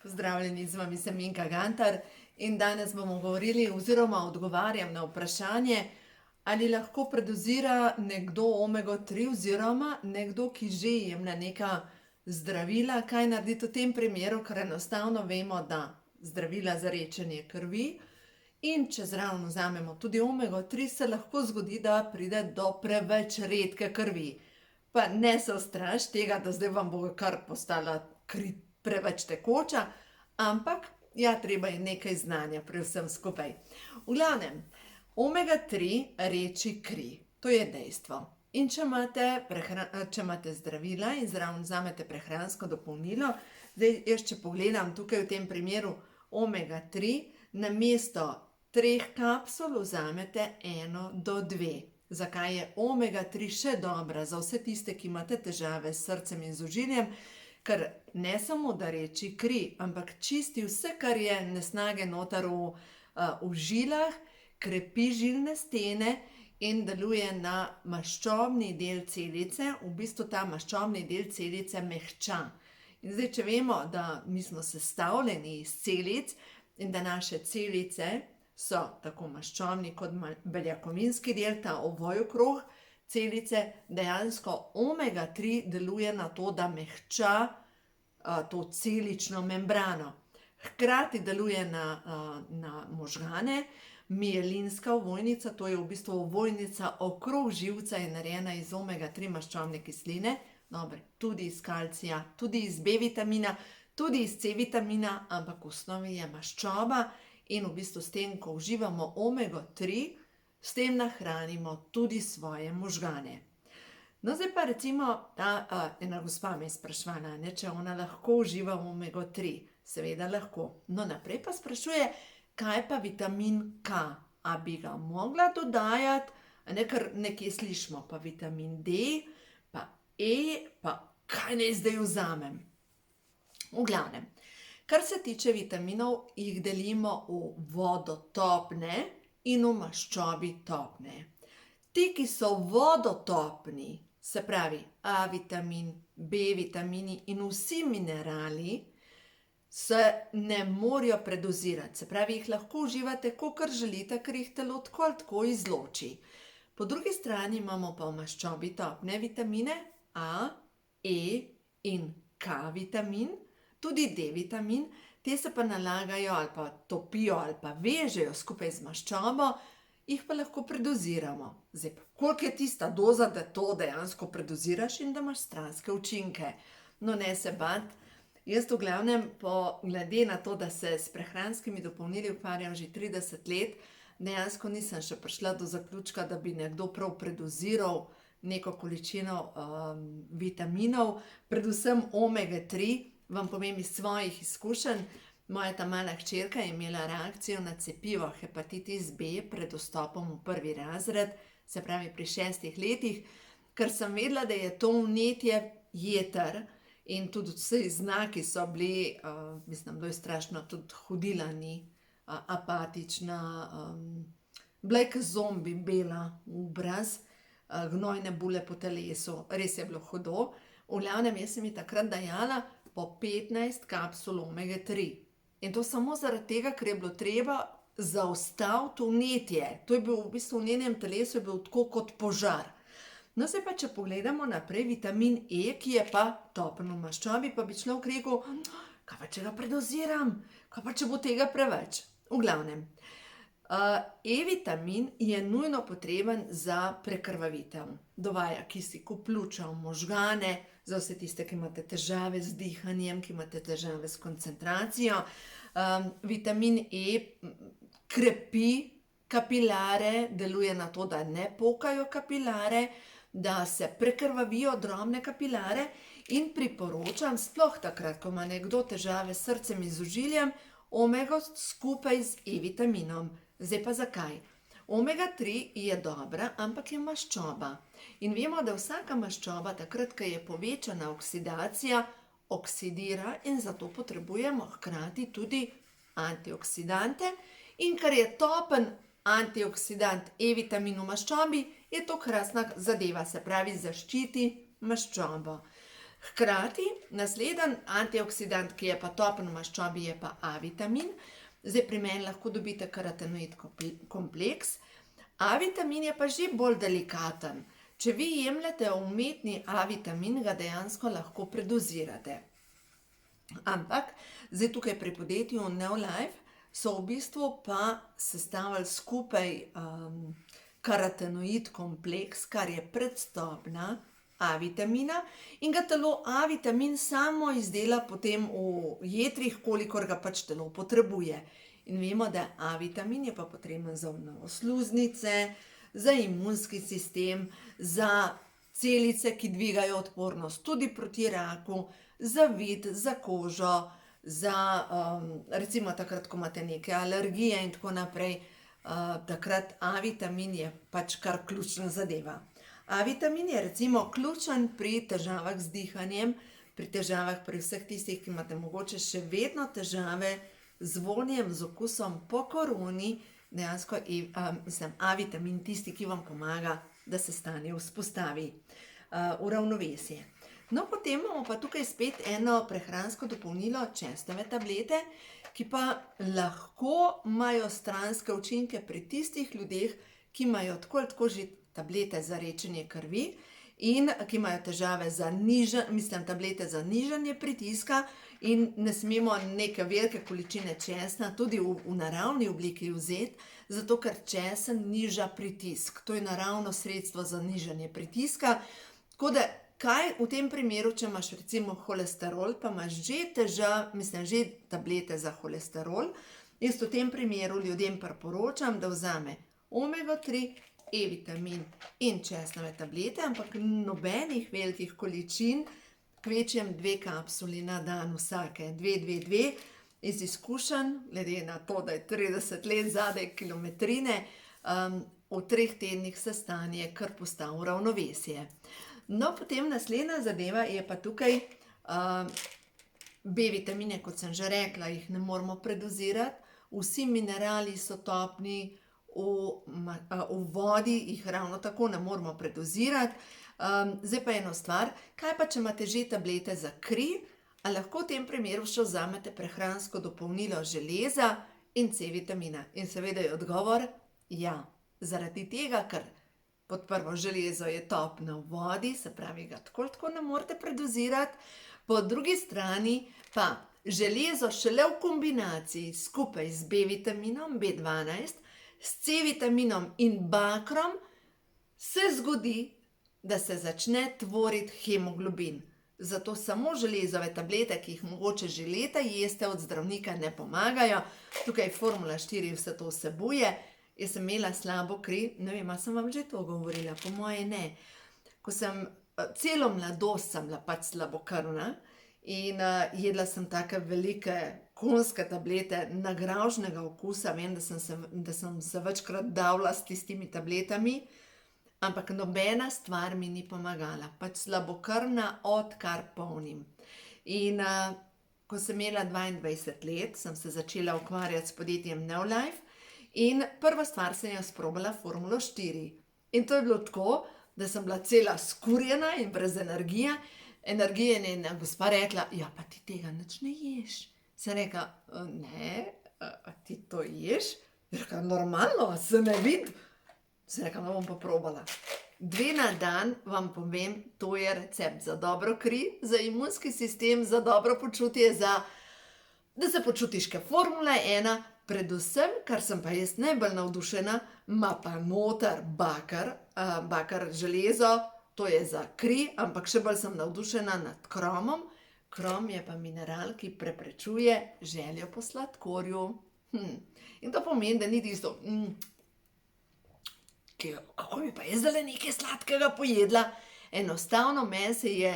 Pozdravljeni, z vami sem Minka Gantar in danes bomo govorili oziroma odgovarjam na vprašanje, ali lahko predozira nekdo omega-3 oziroma nekdo, ki že jemlje neka zdravila, kaj narediti v tem primeru, ker enostavno vemo, da zdravila za redčenje krvi in če zraven vzamemo tudi omega-3, se lahko zgodi, da pride do preveč redke krvi. Pa ne se ustrašiti tega, da zdaj vam bo kar postala kri preveč tekoča, ampak ja, treba je nekaj znanja pri vsem skupaj. V glavnem, omega-3 reči kri, to je dejstvo. In če imate zdravila in zraven vzamete prehransko dopolnilo, zdaj jaz če pogledam tukaj v tem primeru omega-3, namesto 3 kapsul vzamete 1 do 2. Zakaj je omega-3 še dobra za vse tiste, ki imate težave s srcem in z ožiljem? Ker ne samo, da reči kri, ampak čisti vse, kar je nesnage noter v žilah, krepi žilne stene in deluje na maščobni del celice, v bistvu ta maščobni del celice mehča. In zdaj, če vemo, da mi smo sestavljeni iz celic in da naše celice so tako maščobni kot beljakovinski del, ta ovoj okrog celice, dejansko omega-3 deluje na to, da mehča to celično membrano. Hkrati deluje na možgane, mielinska ovojnica, to je v bistvu ovojnica okrog živca, je narejena iz omega-3 maščobne kisline, dobre, tudi iz kalcija, tudi iz B vitamina, tudi iz C vitamina, ampak v osnovi je maščoba in v bistvu s tem, ko uživamo omega-3, s tem nahranimo tudi svoje možgane. No, zdaj pa recimo, ena gospa me je spraševala, če ona lahko uživa omega-3. Seveda lahko. No, naprej pa sprašuje, kaj pa vitamin K? A bi ga mogla dodajati? Ker nekje slišimo, pa vitamin D, pa E, pa kaj naj zdaj vzamem? V glavnem, kar se tiče vitaminov, jih delimo v vodotopne in v maščobi topne. Ti, ki so vodotopni, se pravi A vitamin, B vitamini in vsi minerali, se ne morejo predozirati. Se pravi, jih lahko uživate, kakor želite, ker jih telo tako ali tako izloči. Po drugi strani imamo pa v maščobi topne vitamine A, E in K vitamin, tudi D vitamin, te se pa nalagajo ali pa topijo ali pa vežejo skupaj z maščobo, jih pa lahko predoziramo. Zdaj pa, koliko je tista doza, da to dejansko predoziraš in da imaš stranske učinke? No, ne se bati. Jaz v glavnem, glede na to, da se s prehranskimi dopolnili ukvarjam že 30 let, dejansko nisem še prišla do zaključka, da bi nekdo prav predoziral neko količino vitaminov, predvsem omega-3, vam povem iz svojih izkušenj. Moja ta mala hčerka je imela reakcijo na cepivo hepatitis B pred vstopom v 1. razred, se pravi pri 6 letih, ker sem vedela, da je to vnetje jeter in tudi vsi znaki so bili, mislim, bilo je strašno, tudi hodila ni, apatična, bila je kot zombi, bela v obraz, gnojne bule po telesu, res je bilo hudo. V glavnem, jaz sem ji takrat dajala po 15 kapsul omega-3. In to samo zaradi tega, ker je bilo treba zaustaviti vnetje. To je bil v bistvu v njenem telesu je bil tako kot požar. No, zdaj pa, če pogledamo naprej, vitamin E, ki je pa topen v maščobi, pa bi človek rekel, kaj pa, če ga predoziram? Kaj pa, če bo tega preveč? V glavnem, E-vitamin je nujno potreben za prekrvavitev. Dovaja kisik v pljuča, v možgane, za vse tiste, ki imate težave z dihanjem, ki imate težave s koncentracijo. Vitamin E krepi kapilare, deluje na to, da ne pokajo kapilare, da se prekrvavijo drobne kapilare in priporočam, sploh takrat, ko ima nekdo težave s srcem in z ožiljem, omego skupaj z E-vitaminom. Zdaj pa zakaj? Omega-3 je dobra, ampak je maščoba. In vemo, da vsaka maščoba, takrat, ko je povečana oksidacija, oksidira in zato potrebujemo hkrati tudi antioksidante. In ker je topen antioksidant E-vitamin v maščobi, je to krasna zadeva, se pravi zaščiti maščobo. Hkrati naslednji antioksidant, ki je pa topen v maščobi, je pa A-vitamin. Zdaj pri meni lahko dobite karotenoid kompleks. A-vitamin je pa že bolj delikaten. Če vi jemljete umetni A-vitamin, ga dejansko lahko predozirate. Ampak zdaj tukaj pri podjetju Neolife so v bistvu pa sestavili skupaj karotenoid kompleks, kar je predstopna A-vitamina, in ga telo A-vitamin samo izdela potem v jetrih, kolikor ga pač telo potrebuje. In vemo, da A-vitamin je pa potreben za obnovo sluznice, za imunski sistem, za celice, ki dvigajo odpornost tudi proti raku, za vid, za kožo, za recimo takrat, ko imate neke alergije in tako naprej, takrat A-vitamin je pač kar ključna zadeva. A-vitamin je recimo ključen pri težavah z dihanjem, pri težavah pri vseh tistih, ki imate mogoče še vedno težave z vonjem, z okusom po koroni, dejansko A-vitamin tisti, ki vam pomaga, da se stanje vzpostavi v ravnovesje. No, potem imamo pa tukaj spet eno prehransko dopolnilo, česnove tablete, ki pa lahko imajo stranske učinke pri tistih ljudeh, ki imajo tako ali tako že tablete za redčenje krvi in ki imajo težave za tablete za nižanje pritiska in ne smemo neke velike količine česna tudi v naravni obliki vzeti, zato ker česen niža pritisk. To je naravno sredstvo za nižanje pritiska. Tako da, kaj v tem primeru, če imaš recimo holesterol, pa imaš že tablete za holesterol, jaz v tem primeru ljudem priporočam, da vzame omega-3, E-vitamin in česnove tablete, ampak nobenih velikih količin, kvečjem 2 kapsuli na dan vsake, 2, iz izkušenj, glede na to, da je 30 let zadaj kilometrine, v 3 tednih se stanje kar postavi v ravnovesje. No, potem naslednja zadeva je pa tukaj B-vitamine, kot sem že rekla, jih ne moramo predozirati, vsi minerali so topni, v vodi jih ravno tako ne moramo predozirati. Zdaj pa eno stvar, kaj pa če imate že tablete za kri, a lahko v tem primeru še vzamete prehransko dopolnilo železa in C-vitamina? In seveda je odgovor ja, zaradi tega, ker pod prvo železo je topno v vodi, se pravi, ga tako ali tako ne morete predozirati, po drugi strani pa železo šele v kombinaciji skupaj z B-vitaminom, B12, s C-vitaminom in bakrom se zgodi, da se začne tvoriti hemoglobin. Zato samo železove tablete, ki jih mogoče že leta jeste, od zdravnika ne pomagajo. Tukaj Formula 4 vse to vsebuje. Jaz sem imela slabo kri, ne vem, a sem vam že to govorila, po moje ne. Ko sem celo mladost sem bila pač slabokrvna in jedla sem take velike konjske tablete nagravžnega okusa, vem, da sem se večkrat davila s tistimi tabletami, ampak nobena stvar mi ni pomagala, pač slabokrvna odkar polnim. In ko sem imela 22 let, sem se začela ukvarjati s podjetjem Neolife in prva stvar sem jaz probala Formulo 4. In to je bilo tako, da sem bila cela skurjena in brez energije in ena gospa rekla, ja, pa ti tega nič ne ješ. Sem rekla, ne, a ti to ješ? Je rekla, normalno, se ne vidi. Sem rekla, no, bom pa probala. 2 na dan, vam povem, to je recept za dobro kri, za imunski sistem, za dobro počutje, da se počutiš kot Formula 1, predvsem, kar sem pa jaz najbolj navdušena, ima pa noter bakar železo, to je za kri, ampak še bolj sem navdušena nad kromom. Krom je pa mineral, ki preprečuje željo po sladkorju. In to pomeni, da ni tisto, kako bi pa jaz zdajle nekaj sladkega pojedla. Enostavno meni se je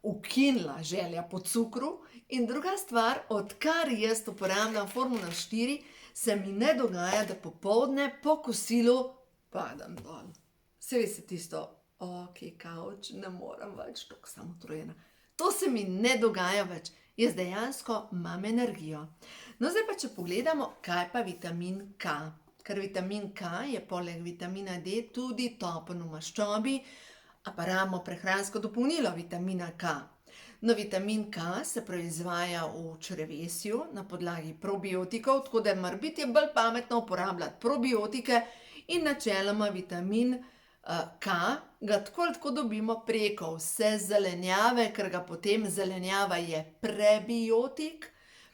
ukinila želja po cukru. In druga stvar, odkar jaz uporabljam Formulo 4, se mi ne dogaja, da popoldne po kosilu padam dol. Se veste tisto, kavč, ne morem več, tako sem utrujena. To se mi ne dogaja več, jaz dejansko imam energijo. No, zdaj pa če pogledamo, kaj pa vitamin K. Ker vitamin K je poleg vitamina D tudi topen v maščobi, A pa rabimo prehransko dopolnilo vitamina K. No, vitamin K se proizvaja v črevesju na podlagi probiotikov, tako da morebiti je bolj pametno uporabljati probiotike in načeloma vitamin K ga tako ali tako dobimo preko vse zelenjave, ker ga potem zelenjava je prebiotik.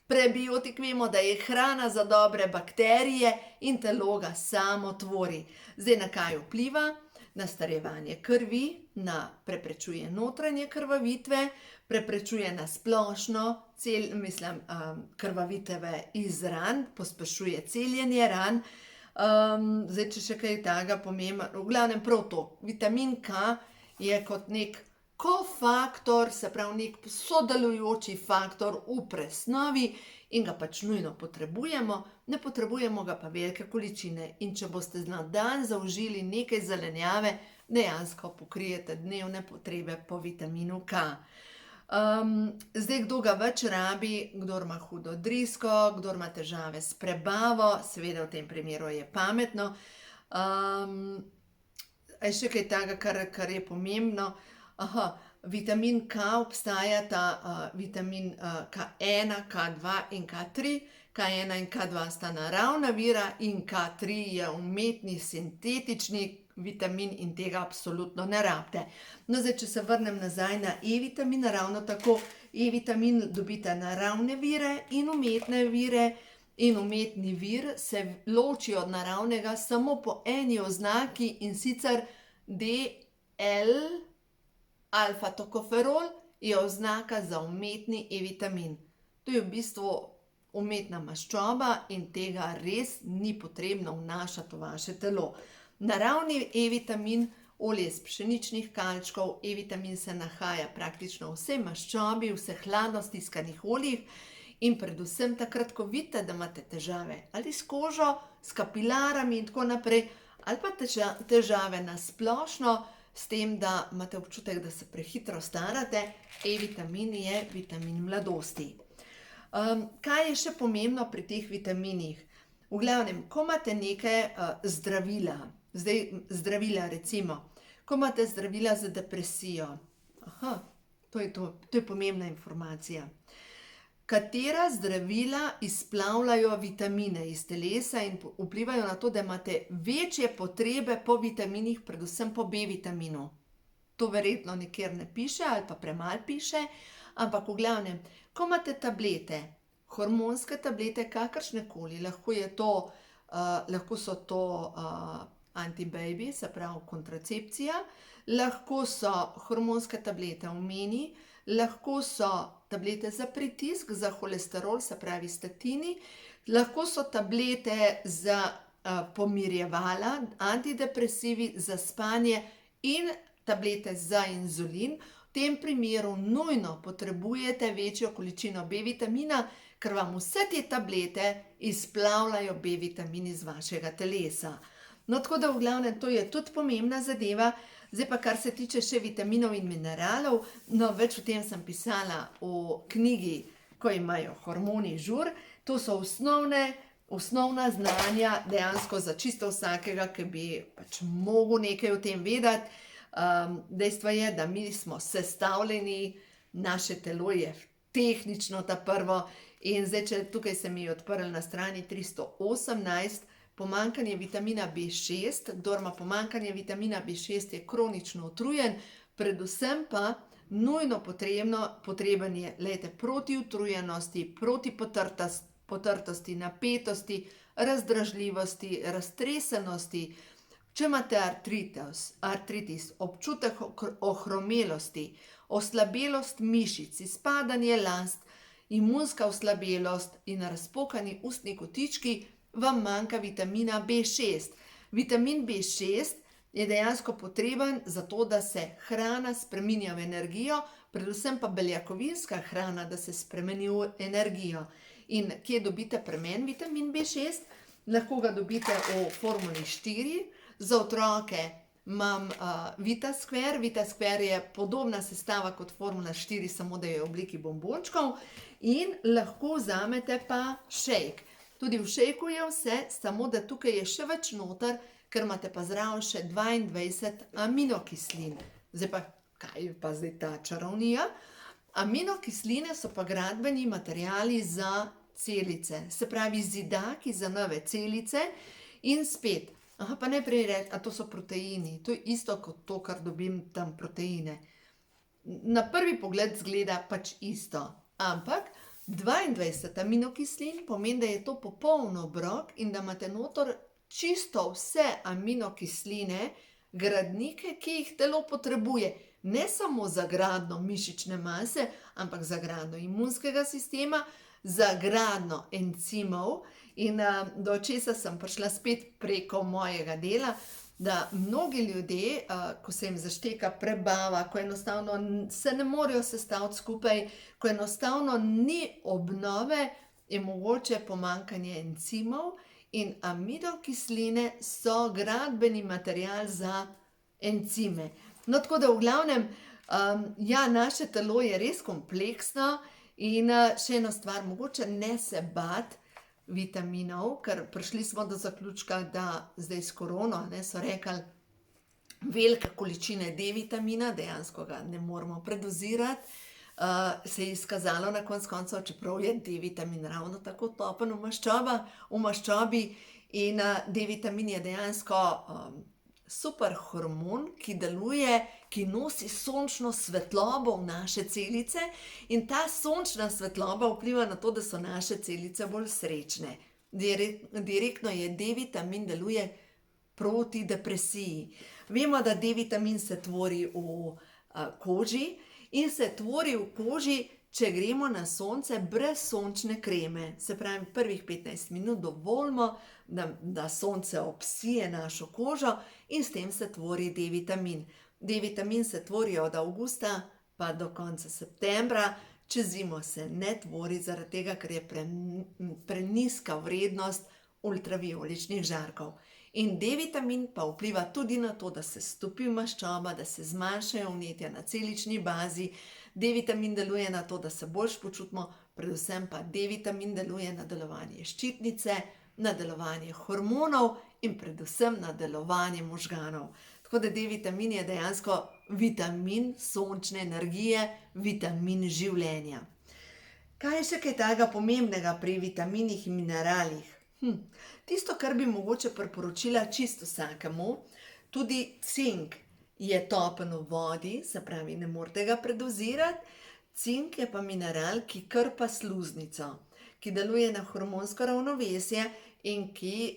Prebiotik vemo, da je hrana za dobre bakterije in telo ga samo tvori. Zdaj, na kaj vpliva? Na starevanje krvi, preprečuje notranje krvavitve, preprečuje na splošno krvavitve iz ran, pospešuje celjenje ran. Zdaj, če še kaj takega pomembno, v glavnem prav to. Vitamin K je kot nek kofaktor, se pravi nek sodelujoči faktor v presnovi in ga pač nujno potrebujemo, ne potrebujemo ga pa velike količine. In če boste na dan zaužili nekaj zelenjave, dejansko pokrijete dnevne potrebe po vitaminu K. Zdaj, kdo ga več rabi, kdor ima hudo drisko, kdor ima težave s prebavo, seveda v tem primeru je pametno. A je še kaj takega, kar je pomembno? Vitamin K obstajata, vitamin K1, K2 in K3. K1 in K2 sta naravna vira in K3 je umetni, sintetični vitamin in tega absolutno ne rabite. No, zdaj, če se vrnem nazaj na E-vitamin, ravno tako E-vitamin dobite naravne vire in umetne vire. In umetni vir se loči od naravnega samo po eni oznaki, in sicer DL alfa-tokoferol je oznaka za umetni E-vitamin. To je v bistvu umetna maščoba in tega res ni potrebno vnašati v vaše telo. Naravni E-vitamin, olje iz pšeničnih kalčkov, E-vitamin se nahaja praktično v vsej maščobi, vseh hladno stiskanih oljih in predvsem takrat, ko vidite, da imate težave ali s kožo, s kapilarami in tako naprej, ali pa težave na splošno, s tem, da imate občutek, da se prehitro starate, E-vitamin je vitamin mladosti. Kaj je še pomembno pri teh vitaminih? V glavnem, ko imate neke zdravila, zdaj zdravila recimo, ko imate zdravila za depresijo, to je pomembna informacija. Katera zdravila izplavljajo vitamine iz telesa in vplivajo na to, da imate večje potrebe po vitaminih, predvsem po B-vitaminu. To verjetno nikjer ne piše ali pa premalo piše, ampak v glavnem, ko imate tablete, hormonske tablete, kakršnekoli, lahko so to antibaby, se pravi kontracepcija, lahko so hormonske tablete v meni, lahko so tablete za pritisk, za holesterol, se pravi statini, lahko so tablete za pomirjevala, antidepresivi, za spanje in tablete za inzulin. V tem primeru nujno potrebujete večjo količino B-vitamina, ker vam vse te tablete izplavljajo B-vitamin iz vašega telesa. No, tako da v glavnem to je tudi pomembna zadeva. Zdaj pa, kar se tiče še vitaminov in mineralov, no, več o tem sem pisala v knjigi, ko imajo hormoni žur. To so osnovna znanja dejansko za čisto vsakega, ki bi pač mogel nekaj o tem vedeti. Dejstvo je, da mi smo sestavljeni, naše telo je tehnično ta prvo in zdaj, če tukaj se mi je odprl na strani 318, pomanjkanje vitamina B6, kdor ima pomanjkanje vitamina B6 je kronično utrujen, predvsem pa nujno potreben je, proti utrujenosti, proti potrtosti, napetosti, razdražljivosti, raztresenosti. Če imate artritis, občutek ohromelosti, oslabelost mišic, izpadanje las, imunska oslabelost in razpokani ustni kotički, vam manjka vitamina B6. Vitamin B6 je dejansko potreben zato, da se hrana spreminja v energijo, predvsem pa beljakovinska hrana, da se spremeni v energijo. In kje dobite pri meni vitamin B6? Lahko ga dobite v formuli 4. Za otroke imam VitaSquare. VitaSquare je podobna sestava kot formula 4, samo da je v obliki bombončkov. In lahko vzamete pa shake. Tudi v šejku je vse, samo da tukaj je še več noter, ker imate pa zraven še 22 aminokislin. Zdaj pa, kaj je pa zdaj ta čarovnija? Aminokisline so pa gradbeni materiali za celice, se pravi zidaki za nove celice in spet. Aha, pa najprej reči, a to so proteini, to je isto kot to, kar dobim tam proteine. Na prvi pogled zgleda pač isto, ampak 22 aminokislin pomeni, da je to popoln obrok in da imate noter čisto vse aminokisline, gradnike, ki jih telo potrebuje. Ne samo za gradnjo mišične mase, ampak za gradnjo imunskega sistema, za gradnjo encimov. In do česa sem prišla spet preko mojega dela, da mnogi ljudje, ko se jim zašteka prebava, ko enostavno se ne morejo sestaviti skupaj, ko enostavno ni obnove, je mogoče pomanjkanje encimov in aminokisline so gradbeni material za encime. No, tako da v glavnem, ja, naše telo je res kompleksno in še eno stvar, mogoče ne se bati vitaminov, ker prišli smo do zaključka, da zdaj s korono, so rekli, velike količine D-vitamina, dejansko ga ne moramo predozirati, se je izkazalo na koncu koncev, čeprav je D-vitamin ravno tako topen v maščobi in D-vitamin je dejansko super hormon, ki deluje, ki nosi sončno svetlobo v naše celice in ta sončna svetloba vpliva na to, da so naše celice bolj srečne. Direktno je D-vitamin deluje proti depresiji. Vemo, da D-vitamin se tvori v koži in se tvori v koži, če gremo na sonce brez sončne kreme. Se pravi, prvih 15 minut dovolimo, da sonce obsije našo kožo in s tem se tvori D-vitamin. D-vitamin se tvori od avgusta pa do konca septembra, čez zimo se ne tvori, zaradi tega, ker je prenizka vrednost ultravijoličnih žarkov. In D-vitamin pa vpliva tudi na to, da se stopi maščoba, da se zmanjšajo vnetja na celični bazi. D-vitamin deluje na to, da se boljš počutimo, predvsem pa D-vitamin deluje na delovanje ščitnice, na delovanje hormonov in predvsem na delovanje možganov. Tako da D-vitamin je dejansko vitamin sončne energije, vitamin življenja. Kaj je še kaj takega pomembnega pri vitaminih in mineralih? Tisto, kar bi mogoče priporočila čisto vsakemu, tudi cink je topen v vodi, se pravi, ne morete ga predozirati. Cink je pa mineral, ki krpa sluznico, ki deluje na hormonsko ravnovesje in ki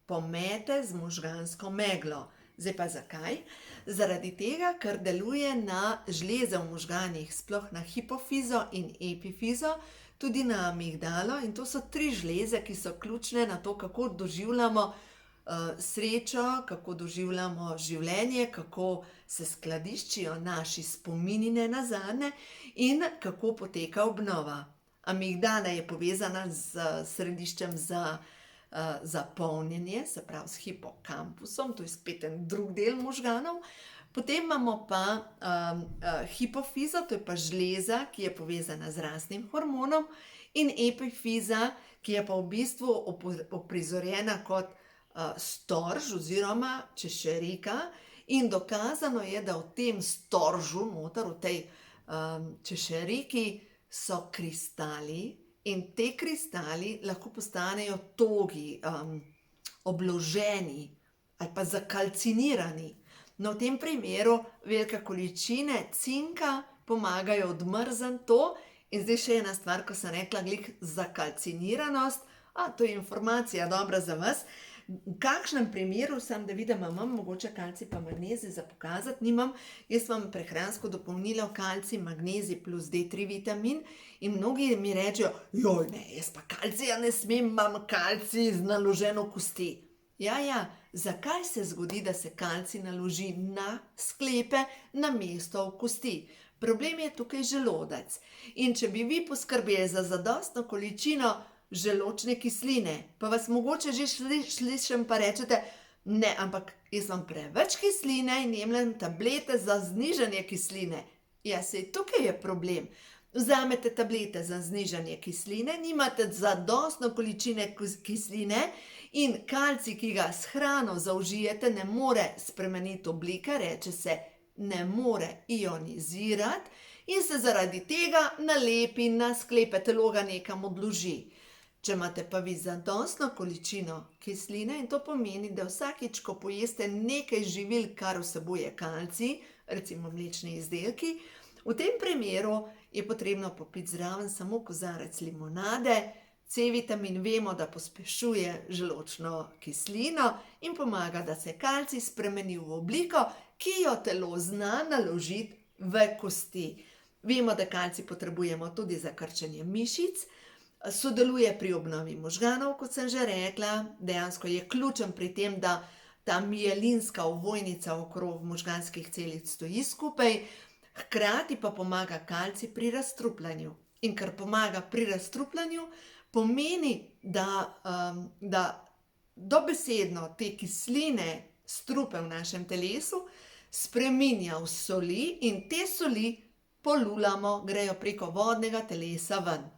pomete z možgansko meglo. Zdaj pa zakaj? Zaradi tega, ker deluje na žleze v možganih, sploh na hipofizo in epifizo, tudi na amigdalo, in to so 3 žleze, ki so ključne na to, kako doživljamo srečo, kako doživljamo življenje, kako se skladiščijo naši spomini nenazadnje in kako poteka obnova. Amigdala je povezana z središčem za polnjenje, se pravi s hipokampusom, to je spet en drug del možganov. Potem imamo pa hipofizo, to je pa žleza, ki je povezana z rastnim hormonom, in epifiza, ki je pa v bistvu uprizorjena kot storž oziroma češerika, in dokazano je, da v tem storžu, noter v tej češeriki, so kristali in te kristali lahko postanejo togi, obloženi ali pa zakalcinirani. No, v tem primeru velike količine cinka pomagajo odmrzniti to. In zdaj še ena stvar, ko sem rekla, glih zakalciniranost, to je informacija dobra za vas. V kakšnem primeru, sam da vidim, imam mogoče kalcij pa magnezij za pokazati, nimam, jaz vam prehransko dopolnilo kalcij, magnezij plus D3 vitamin in mnogi mi rečejo, joj ne, jaz pa kalcija ne smem, imam kalcij naloženo v kosti. Ja, zakaj se zgodi, da se kalcij naloži na sklepe namesto v kosti? Problem je tukaj želodec. In če bi vi poskrbeli za zadostno količino želodčne kisline, pa vas mogoče že slišim pa rečete, ne, ampak jaz imam preveč kisline in jemljem tablete za znižanje kisline. Ja, saj tukaj je problem. Vzamete tablete za znižanje kisline, nimate zadostno količine kisline in kalcij, ki ga s hrano zaužijete, ne more spremeniti oblike, reče se ne more ionizirati in se zaradi tega nalepi na sklepe, telo ga nekam odloži. Če imate pa vi zadostno količino kisline, in to pomeni, da vsakič, ko pojeste nekaj živil, kar vsebuje kalcij, recimo mlečni izdelki, v tem primeru je potrebno popiti zraven samo kozarec limonade. C-vitamin vemo, da pospešuje želodčno kislino in pomaga, da se kalcij spremeni v obliko, ki jo telo zna naložiti v kosti. Vemo, da kalcij potrebujemo tudi za krčenje mišic, sodeluje pri obnovi možganov, kot sem že rekla, dejansko je ključen pri tem, da ta mielinska ovojnica okrog možganskih celic stoji skupaj, hkrati pa pomaga kalcij pri razstrupljanju. In ker pomaga pri razstrupljanju, pomeni, da dobesedno te kisline strupe v našem telesu spreminja v soli in te soli polulamo, grejo preko vodnega telesa ven.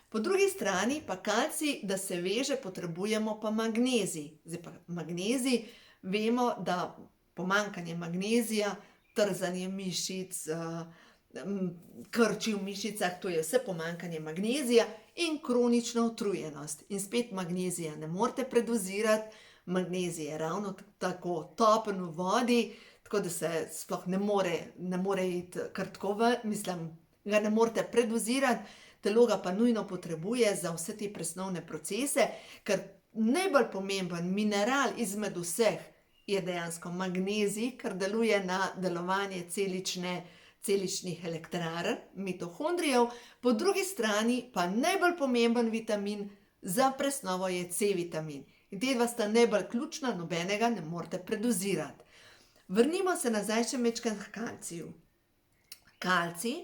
Po drugi strani pa kalcij, da se veže, potrebujemo pa magnezij. Zdaj pa magnezij, vemo, da pomanjkanje magnezija, trzanje mišic, krči v mišicah, to je vse pomanjkanje magnezija in kronična utrujenost. In spet magnezija ne morete predozirati, magnezij je ravno tako topen v vodi, tako da se sploh ne more iti kar tako ga ne morete predozirati, telo ga pa nujno potrebuje za vse te presnovne procese, ker najbolj pomemben mineral izmed vseh je dejansko magnezij, ker deluje na delovanje celičnih elektrarn, mitohondrijev, po drugi strani pa najbolj pomemben vitamin za presnovo je C-vitamin. In te dva sta najbolj ključna, nobenega ne morete predozirati. Vrnimo se nazaj še majčkeno k kalciju. Kalcij,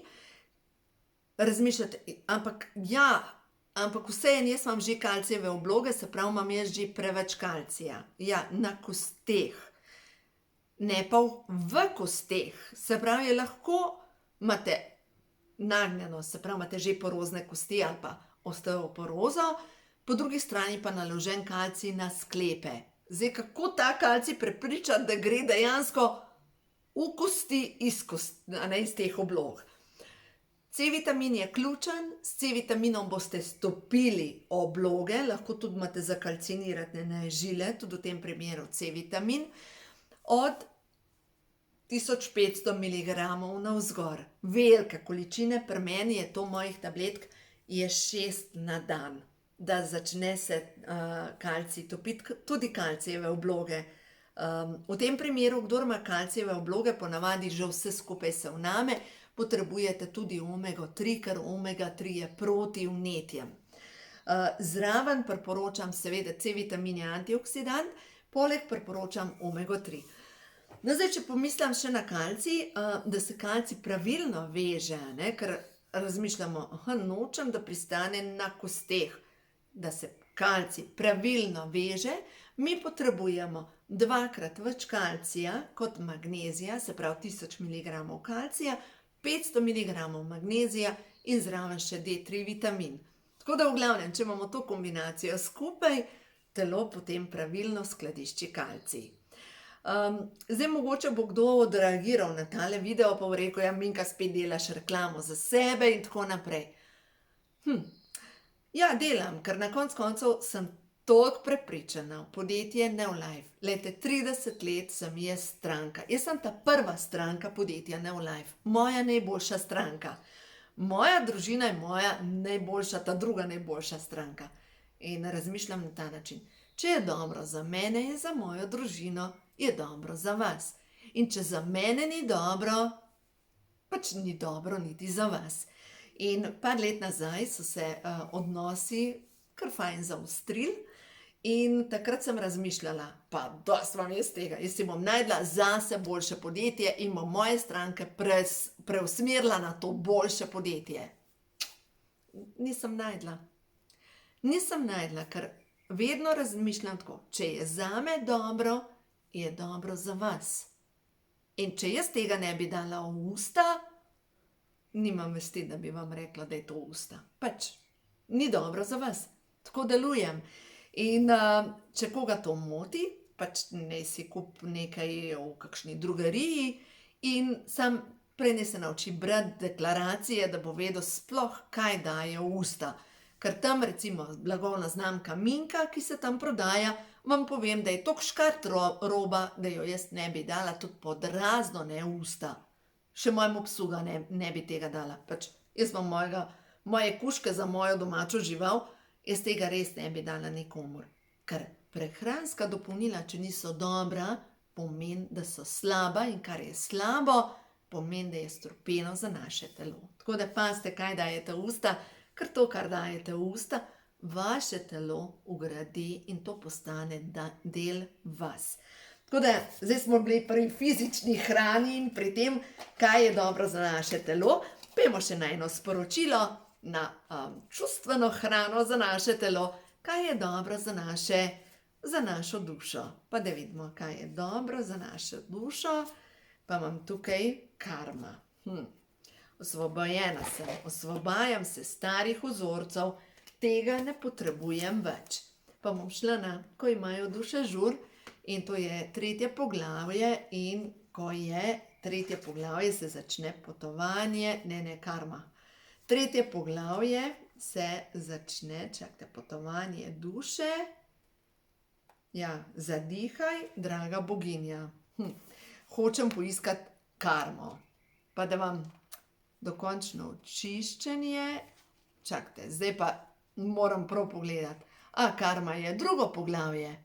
razmišljate, ampak vseeno jaz imam že kalcijeve obloge, se pravi, imam jaz že preveč kalcija. Ja, na kosteh. Ne pa v kosteh. Se pravi, lahko imate nagnjenost, se pravi, imate že porozne kosti ali pa osteoporozo, po drugi strani pa naložen kalcij na sklepe. Zdaj, kako ta kalcij prepričati, da gre dejansko v kosti iz teh oblog? C-vitamin je ključen, s C-vitaminom boste stopili obloge, lahko tudi imate zakalcinirane žile, tudi v tem primeru C-vitamin, od 1500 mg navzgor. Velike količine, pri meni je to mojih tabletk, je 6 na dan, da začne se kalcij topiti, tudi kalcijeve obloge. V tem primeru, kdor ima kalcijeve obloge, ponavadi že vse skupaj se vname, potrebujete tudi omega-3, ker omega-3 je proti vnetjem. Zraven priporočam seveda C-vitamin je antioksidant, poleg priporočam omega-3. No, zdaj, če pomislim še na kalcij, da se kalcij pravilno veže, ker razmišljamo, nočem, da pristane na kosteh, da se kalcij pravilno veže, mi potrebujemo 2-krat več kalcija kot magnezija, se pravi 1000 mg kalcija, 500 mg magnezija in zraven še D3 vitamin. Tako da v glavnem, če imamo to kombinacijo skupaj, telo potem pravilno skladišči kalcij. Zdaj, mogoče bo kdo odreagiral na tale video, pa bo rekel, ja, Minka, spet delaš reklamo za sebe in tako naprej. Ja, delam, ker na koncu sem toliko prepričana v podjetje Neolife. Glejte, 30 let sem jaz stranka. Jaz sem ta prva stranka podjetja Neolife. Moja najboljša stranka. Moja družina je moja najboljša, ta druga najboljša stranka. In razmišljam na ta način. Če je dobro za mene, je za mojo družino, je dobro za vas. In če za mene ni dobro, pač ni dobro niti za vas. In par let nazaj so se odnosi kar fajn zaostrili in takrat sem razmišljala, pa dosti vam jaz tega, jaz si bom najdla zase boljše podjetje in bom moje stranke preusmerila na to boljše podjetje. Nisem najdla. Nisem najdla, ker vedno razmišljam tako, če je zame dobro, je dobro za vas. In če jaz tega ne bi dala v usta, nimam vesti, da bi vam rekla, da je to usta. Pač, ni dobro za vas. Tako delujem. In če koga to moti, pač naj si kup nekaj v kakšni drogeriji In sam prej naj se nauči brati deklaracije, da bo vedel sploh, kaj daje v usta. Ker tam recimo blagovna znamka Minka, ki se tam prodaja, vam povem, da je toliko škart roba, da jo jaz ne bi dala tudi pod razno ne v usta. Še mojemu psu ga ne bi tega dala. Pač jaz imam moje kužke za mojo domačo žival, jaz tega res ne bi dala nikomur. Ker prehranska dopolnila, če niso dobra, pomeni, da so slaba, in kar je slabo, pomeni, da je strupeno za naše telo. Tako da pazite, kaj dajete v usta, ker to, kar dajete v usta, vaše telo ugradi in to postane del vas. Tako da zdaj smo bili pri fizični hrani in pri tem, kaj je dobro za naše telo. Pojmo še na eno sporočilo, na čustveno hrano za naše telo, kaj je dobro za našo dušo. Pa da vidimo, kaj je dobro za našo dušo. Pa imam tukaj karma. Osvobojena sem, osvobajam se starih vzorcev, tega ne potrebujem več. Pa bom šla na, ko imajo duše žur, in to je 3. poglavje, in ko je 3. poglavje, se začne potovanje, karma. 3. poglavje se začne, čakajte, potovanje duše. Ja, zadihaj, draga boginja. Hočem poiskati karmo. Pa da vam dokončno očiščenje. Čakajte, zdaj pa moram prav pogledati. Karma je 2. poglavje.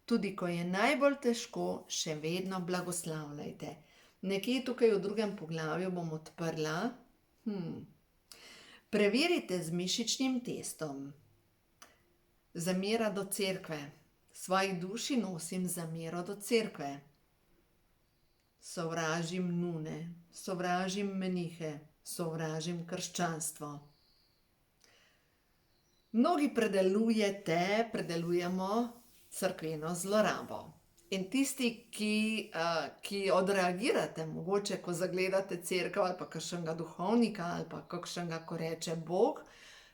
Tudi ko je najbolj težko, še vedno blagoslavljajte. Nekje tukaj v 2. poglavju bom odprla. Preverite z mišičnim testom. Zamera do cerkve. Svoji duši nosim zamero do cerkve. Sovražim nune, sovražim menihe, sovražim krščanstvo. Mnogi predelujemo cerkveno zlorabo. In tisti, ki odreagirate, mogoče, ko zagledate cerkev ali pa kakšnega duhovnika ali pa kakšnega, ko reče Bog,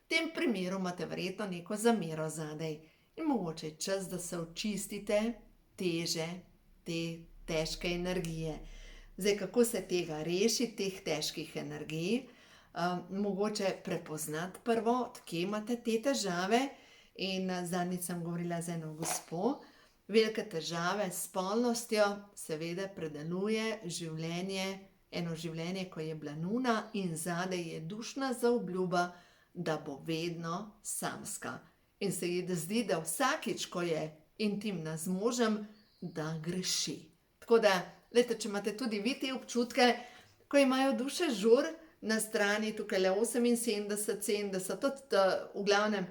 v tem primeru imate verjetno neko zamero zadaj. In mogoče je čas, da se očistite te težke energije. Zdaj, kako se tega rešiti, teh težkih energij? Mogoče prepoznati prvo, odkje imate te težave. In zadnjič sem govorila z eno gospo. Velike težave s spolnostjo seveda predeluje eno življenje, ko je bila nuna, in zadaj je dušna zaobljuba, da bo vedno samska. In se ji zdi, da vsakič, ko je intimna z možem, da greši. Tako da, glejte, če imate tudi vi te občutke, ko imajo duše žur, na strani tukaj 78, 70, tudi v glavnem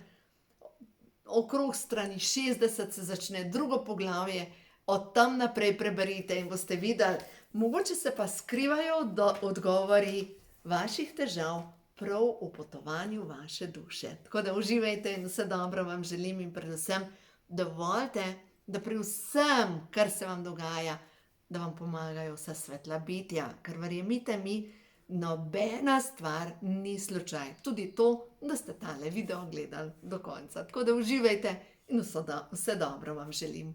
okrog strani 60 se začne 2. poglavje, od tam naprej preberite in boste videli, mogoče se pa skrivajo odgovori vaših težav prav v potovanju vaše duše. Tako da uživajte in vse dobro vam želim, in predvsem dovolite, da pri vsem, kar se vam dogaja, da vam pomagajo vsa svetla bitja, ker verjemite mi, nobena stvar ni slučaj. Tudi to, da ste tale video gledali do konca. Tako da uživajte in vse dobro vam želim.